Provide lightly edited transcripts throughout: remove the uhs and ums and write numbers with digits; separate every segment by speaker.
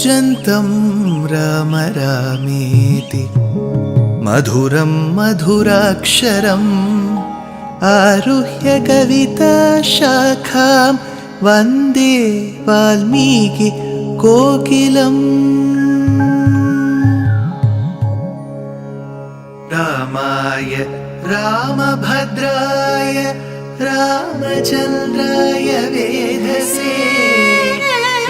Speaker 1: कूजन्तं राम रामेति मधुरं मधुराक्षरम् आरुह्य कविताशाखां वन्दे वाल्मीकि कोकिलम्। रामाय रामभद्राय रामचन्द्राय वेधसे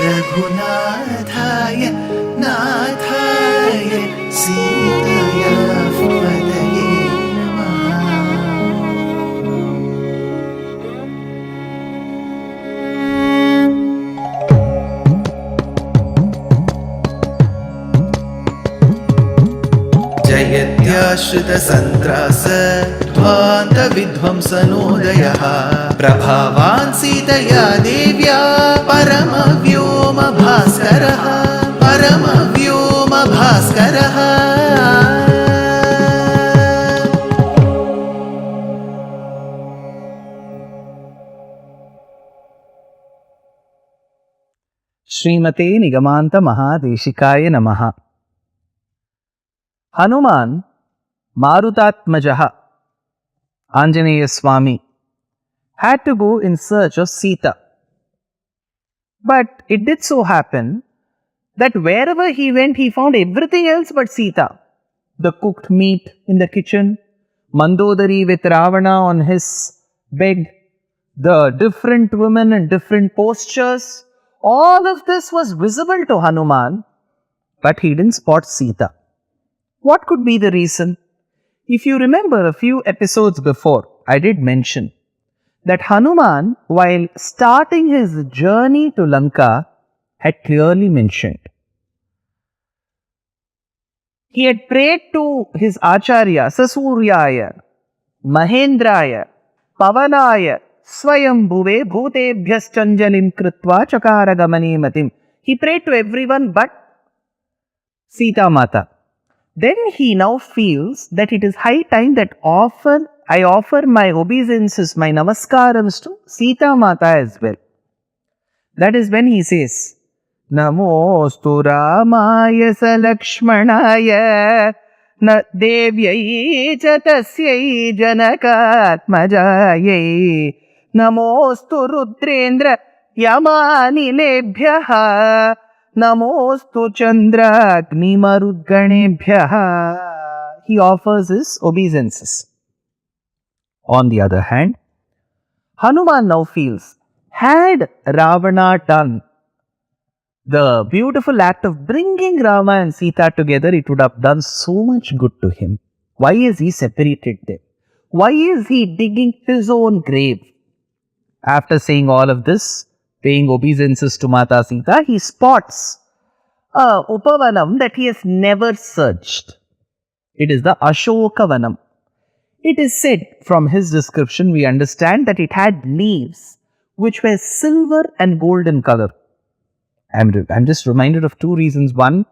Speaker 1: रघुनाथाय नाथाय सीताया पतये नमः। जयत्याश्रितसन्त्रास ध्वान्तविध्वंसनोदयः प्रभावान् सीतया देव्या परमव्योमभास्करः परमव्योमभास्करः।
Speaker 2: श्रीमते निगमान्त महादेशिकाय नमः। Hanuman, Marutatmajaha, Anjaneya Swami, had to go in search of Sita. But it did so happen that wherever he went, he found everything else but Sita. The cooked meat in the kitchen, Mandodari with Ravana on his bed, the different women in different postures, all of this was visible to Hanuman, but he didn't spot Sita. What could be the reason? If you remember a few episodes before, I did mention that Hanuman, while starting his journey to Lanka, had clearly mentioned. He had prayed to his Acharya, Sasuryaya, Mahendraya, Pavanaya, Swayambhuve Bhutebhyaschanjalim Kritva Chakara Gamane Matim. He prayed to everyone but Sita Mata. Then he now feels that it is high time that I offer my obeisances, my namaskarams to Sita Mata as well. That is when he says, Namostu Ramaya Salakshmanaya Na Devyai Chatasyai Janakatmajaye Namostu Rudrendra Yamanilebhyaha Namostu Chandragni Marudganebhyaha. He offers his obeisances. On the other hand, Hanuman now feels, had Ravana done the beautiful act of bringing Rama and Sita together, it would have done so much good to him. Why is he separated them? Why is he digging his own grave? After saying all of this, paying obeisances to Mata Sita, he spots a Upavanam that he has never searched. It is the Ashoka Vanam. It is said, from his description, we understand that it had leaves which were silver and gold in color. I'm just reminded of two reasons. One,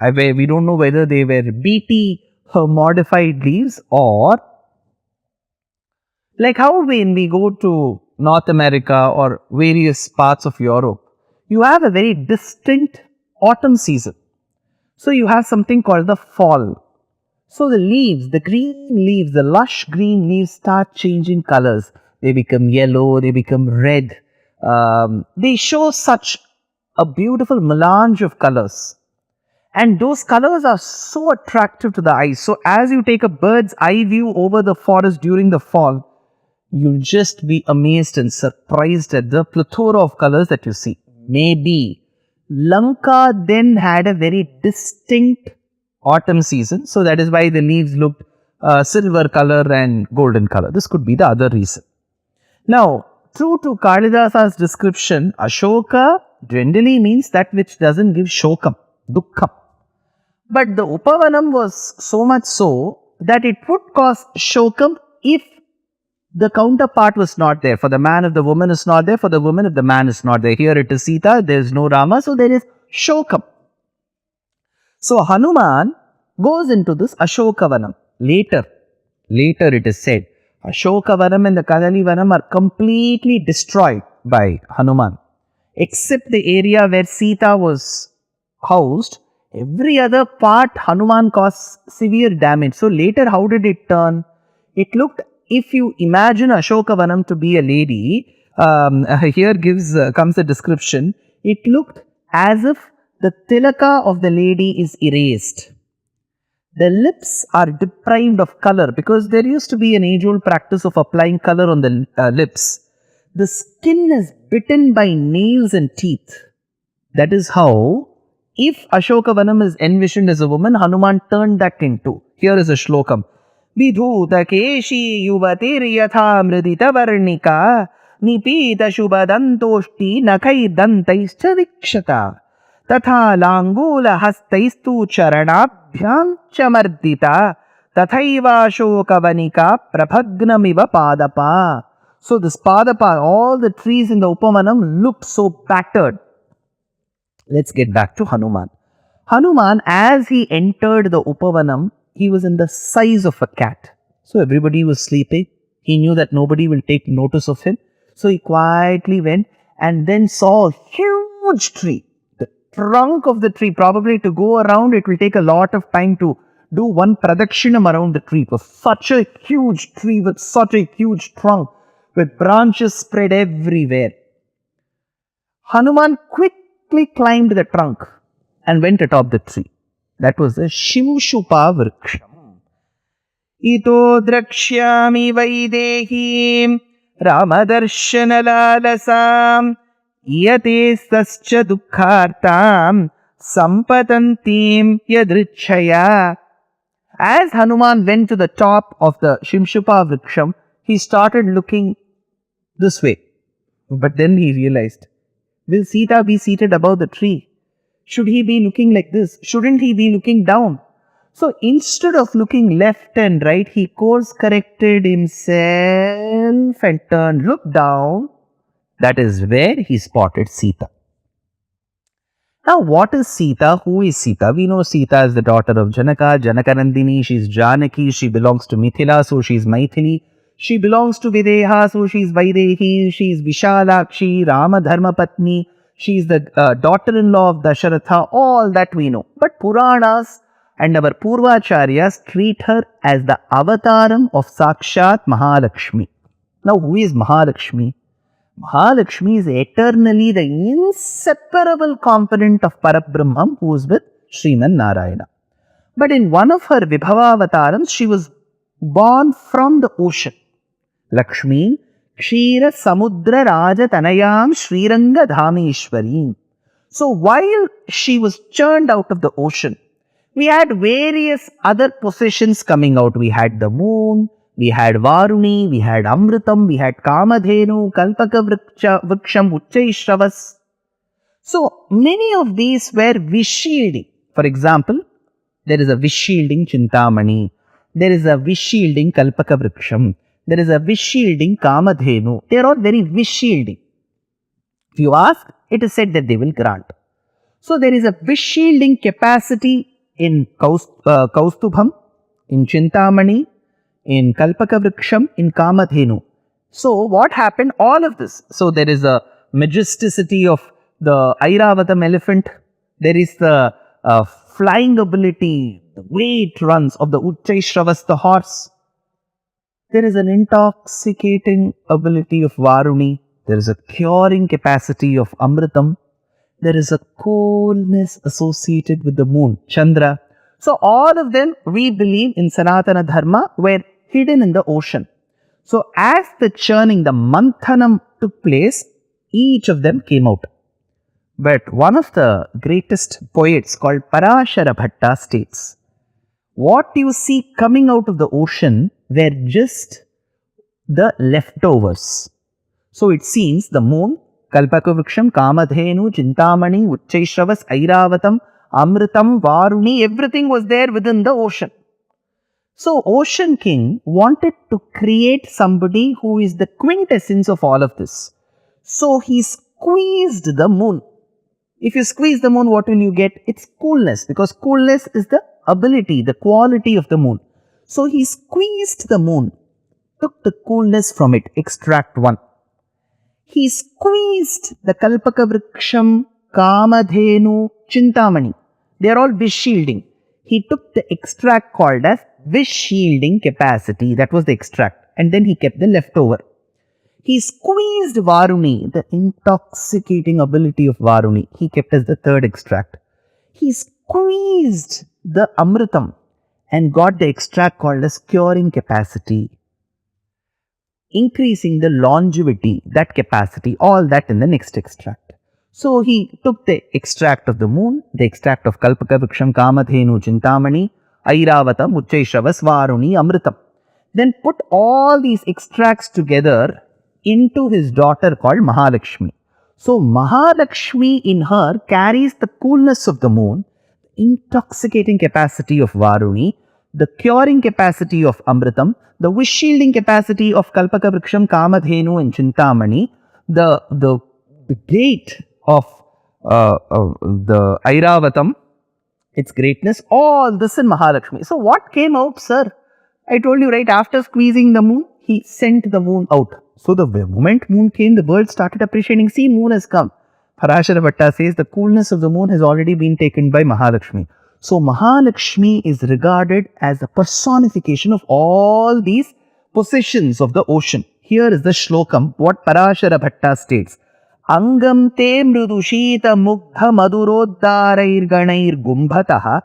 Speaker 2: we don't know whether they were BT modified leaves or like how when we go to North America or various parts of Europe, you have a very distinct autumn season. So you have something called the fall. So the leaves, the green leaves, the lush green leaves start changing colors. They become yellow, they become red. They show such a beautiful melange of colors. And those colors are so attractive to the eye. So as you take a bird's eye view over the forest during the fall, you'll just be amazed and surprised at the plethora of colors that you see. Maybe Lanka then had a very distinct autumn season. So that is why the leaves looked silver color and golden color. This could be the other reason. Now, true to Kalidasa's description, Ashoka generally means that which doesn't give shokam, dukkham. But the Upavanam was so much so that it would cause shokam if the counterpart was not there. For the man, if the woman is not there. For the woman, if the man is not there. Here it is Sita, there is no Rama, so there is shokam. So Hanuman goes into this Ashoka Vanam. Later it is said, Ashoka Vanam and the Kadali Vanam are completely destroyed by Hanuman, except the area where Sita was housed, every other part Hanuman caused severe damage. So later, how did it turn? It looked, if you imagine Ashoka Vanam to be a lady, here comes a description. It looked as if the tilaka of the lady is erased. The lips are deprived of color because there used to be an age-old practice of applying color on the lips. The skin is bitten by nails and teeth. That is how, if Ashoka Vanam is envisioned as a woman, Hanuman turned that into. Here is a shlokam. Vidhuta keshi yuvatir yatha mridita varnika nipita shubhadantoshti nakai dantaischa vikshata tatha langula hastaistu charanabhyam chamardita tathaiva Ashoka Vanika prabhagnamiva padapa. So this padapa, all the trees in the Upavanam looked so battered. Let's get back to Hanuman. Hanuman, as he entered the Upavanam, he was in the size of a cat. So everybody was sleeping. He knew that nobody will take notice of him. So he quietly went and then saw a huge tree. The trunk of the tree, probably to go around, it will take a lot of time to do one pradakshinam around the tree. It was such a huge tree with such a huge trunk, with branches spread everywhere. Hanuman quickly climbed the trunk and went atop the tree. That was the Shimshupa Vriksham. Ito drakshyami vaidehim Ramadarshana lalasam Yate sascha dukkhartam Sampatantim yadrichaya. As Hanuman went to the top of the Shimshupa Vriksham, he started looking this way. But then he realized, will Sita be seated above the tree? Should he be looking like this? Shouldn't he be looking down? So instead of looking left and right, he course corrected himself and looked down. That is where he spotted Sita. Now what is Sita? Who is Sita? We know Sita is the daughter of Janaka, Janakanandini. She is Janaki. She belongs to Mithila, so she is Maithili. She belongs to Videha, so she is Vaidehi. She is Vishalakshi, Rama Dharma Patni. She is the daughter-in-law of Dasharatha. All that we know. But Puranas and our Purvacharyas treat her as the avataram of Sakshat Mahalakshmi. Now who is Mahalakshmi? Mahalakshmi is eternally the inseparable component of Parabrahman who is with Sriman Narayana. But in one of her Vibhava avatarams, she was born from the ocean. Lakshmi Kshira Samudra Raja Tanayam Sriranga Dhameshwarim. So while she was churned out of the ocean, we had various other possessions coming out. We had the moon, we had Varuni, we had Amritam, we had Kamadhenu, Kalpaka Vriksham, Uchchaishravas. So many of these were vishilding. For example, there is a vishilding Chintamani, there is a vishilding Kalpaka Vriksham, there is a vishilding Kamadhenu. They are all very vishilding. If you ask, it is said that they will grant. So there is a vishilding capacity in Kaustubham, in Chintamani, in Kalpaka Vriksham, in Kamadhenu. So what happened? All of this. So there is a majesticity of the Airavatam elephant. There is the flying ability, the way it runs of the Uchchaishravas, the horse. There is an intoxicating ability of Varuni. There is a curing capacity of Amritam. There is a coolness associated with the moon, Chandra. So all of them, we believe in Sanatana Dharma, were hidden in the ocean. So as the churning, the manthanam took place, each of them came out. But one of the greatest poets called Parashara Bhatta states, what you see coming out of the ocean were just the leftovers. So it seems the moon, Kalpaka Vriksham, Kamadhenu, Chintamani, Uchchaishravas, Airavatam, Amritam, Varuni, everything was there within the ocean. So Ocean King wanted to create somebody who is the quintessence of all of this. So he squeezed the moon. If you squeeze the moon, what will you get? It's coolness, because coolness is the ability, the quality of the moon. So he squeezed the moon, took the coolness from it, extract one. He squeezed the Kalpaka Vriksham, Kamadhenu, Chintamani. They are all wish shielding. He took the extract called as wish shielding capacity. That was the extract. And then he kept the leftover. He squeezed Varuni, the intoxicating ability of Varuni. He kept as the third extract. He squeezed the Amritam and got the extract called as curing capacity, increasing the longevity, that capacity, all that in the next extract. So he took the extract of the moon, the extract of Kalpaka Vriksham, Kamadhenu, Chintamani, Airavatam, Uchchaishravas, Varuni, Amritam. Then put all these extracts together into his daughter called Mahalakshmi. So Mahalakshmi in her carries the coolness of the moon, intoxicating capacity of Varuni, the curing capacity of Amritam, the wish shielding capacity of Kalpaka Vriksham, Kamadhenu and Chintamani, the gate of the Airavatam, its greatness, all this in Mahalakshmi. So what came out, sir? I told you, right, after squeezing the moon, he sent the moon out. So the moment moon came, the birds started appreciating, see, moon has come. Parashara Bhatta says the coolness of the moon has already been taken by Mahalakshmi. So Mahalakshmi is regarded as the personification of all these possessions of the ocean. Here is the shlokam, what Parashara Bhatta states. Angam te mrudushita mugdha maduroddarair ganair gumbhataha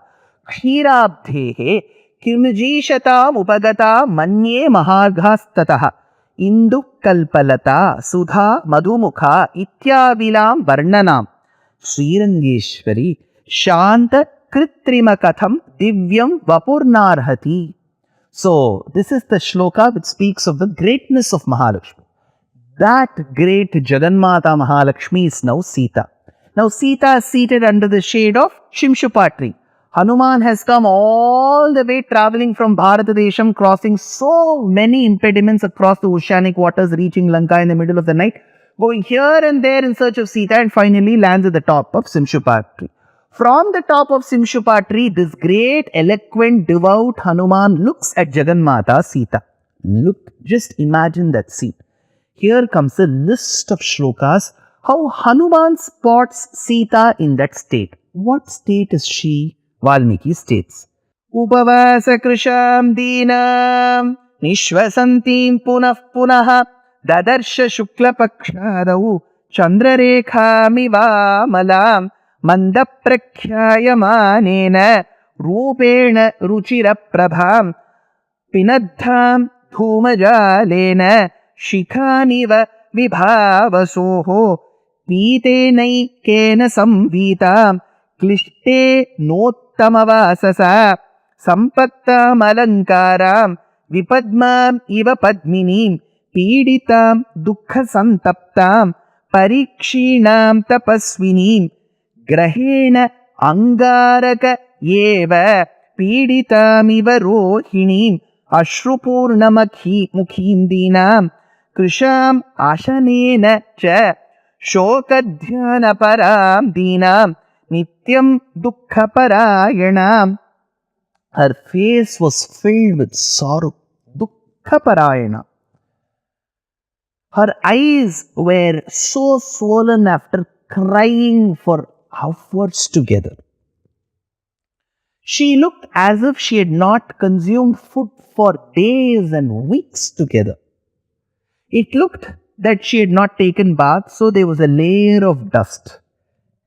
Speaker 2: khirabdhehe kirmjishatam upagata manye maharghastataha indu kalpalata sudha madhumukha ityavilam varnanam Srirangeshwari shanta kritrima katham divyam vapurnarhati. So this is the shloka which speaks of the greatness of Mahalakshmi. That great Jagannmata Mahalakshmi is now Sita. Now Sita is seated under the shade of Shimshupa tree. Hanuman has come all the way traveling from Bharatadesham, crossing so many impediments across the oceanic waters, reaching Lanka in the middle of the night, going here and there in search of Sita, and finally lands at the top of Shimshupa tree. From the top of Shimshupa tree, this great, eloquent, devout Hanuman looks at Jagannmata Sita. Look, just imagine that scene. Here comes a list of shlokas, how Hanuman spots Sita in that state. What state is she? Valmiki states, Upavasa krisham deenam nishvasantim punah punah dadarsha shukla pakshadau chandrarekha malam mandaprakyayamanena rupena ruchira prabham pinadham dhumajalena शिखानिव विभावसोः पीतेनैकेन संवीतां क्लिष्टे नोत्तमवाससा सम्पत्तामलङ्कारां विपद्माम् इव पद्मिनीं पीडितां दुःखसन्तप्तां परीक्षीणां तपस्विनीं ग्रहेण अङ्गारक एव पीडितामिव रोहिणीं अश्रुपूर्णमुखीं दीनां कृशाम् आशनेन च शोकध्यानपरां दीनां नित्यं दुःखपरायणाम्. Her face was filled with sorrow, dukkhaparayana. Her eyes were so swollen after crying for hours together. She looked as if she had not consumed food for days and weeks together. It looked that she had not taken bath, so there was a layer of dust,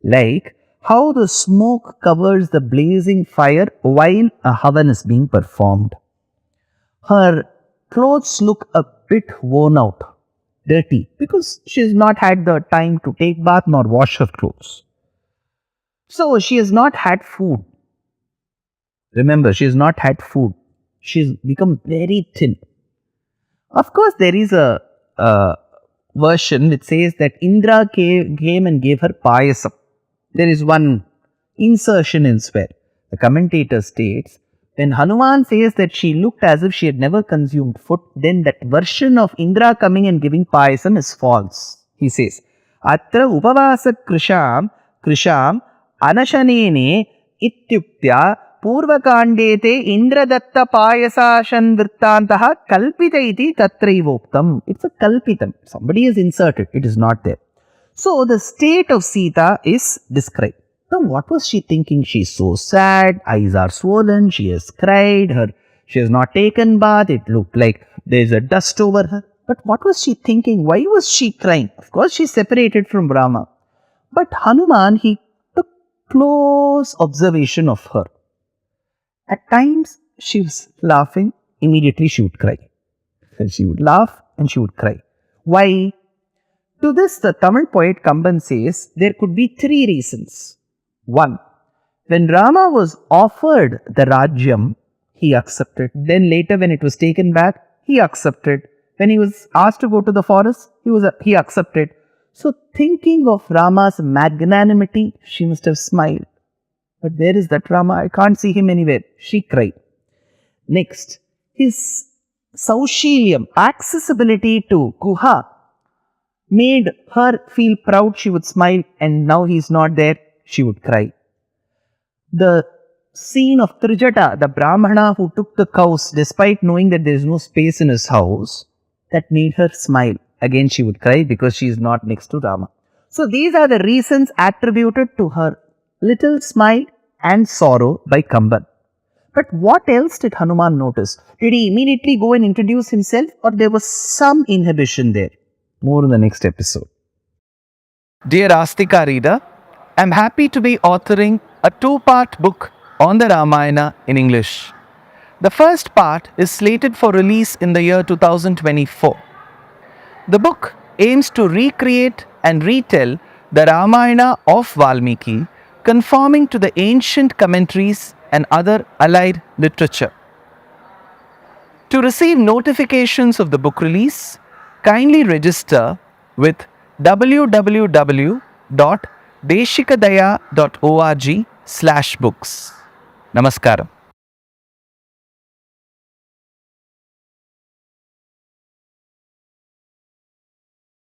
Speaker 2: like how the smoke covers the blazing fire while a havan is being performed. Her clothes look a bit worn out, dirty, because she has not had the time to take bath nor wash her clothes. So she has not had food. Remember, she has not had food. She's become very thin. Of course, there is a version which says that Indra came and gave her payasam. There is one insertion elsewhere. The commentator states, when Hanuman says that she looked as if she had never consumed food, then that version of Indra coming and giving payasam is false. He says, Atra upavasa krisham anashanene ityuktya Purvakandete Indradatta Payasashan Virtantaha Kalpita iti Tatraivoktam. It's a kalpitam. Somebody has inserted. It is not there. So the state of Sita is described. Now what was she thinking? She's so sad, eyes are swollen, she has cried, she has not taken bath, it looked like there's a dust over her. But what was she thinking? Why was she crying? Of course she's separated from Rama. But Hanuman, he took close observation of her. At times she was laughing, immediately she would cry. And she would laugh and she would cry. Why? To this, the Tamil poet Kamban says there could be three reasons. One, when Rama was offered the Rajyam, he accepted. Then later when it was taken back, he accepted. When he was asked to go to the forest, he accepted. So thinking of Rama's magnanimity, she must have smiled. But where is that Rama? I can't see him anywhere. She cried. Next, his Saushiliam, accessibility to Guha, made her feel proud. She would smile, and now he is not there, she would cry. The scene of Trijata, the Brahmana who took the cows despite knowing that there is no space in his house, that made her smile. Again she would cry because she is not next to Rama. So these are the reasons attributed to her little smile and sorrow by Kamban. But what else did Hanuman notice? Did he immediately go and introduce himself, or there was some inhibition there? More in the next episode. Dear Astika reader, I am happy to be authoring a two-part book on the Ramayana in English. The first part is slated for release in the year 2024. The book aims to recreate and retell the Ramayana of Valmiki, conforming to the ancient commentaries and other allied literature. To receive notifications of the book release, kindly register with www.deshikadaya.org/books. Namaskaram.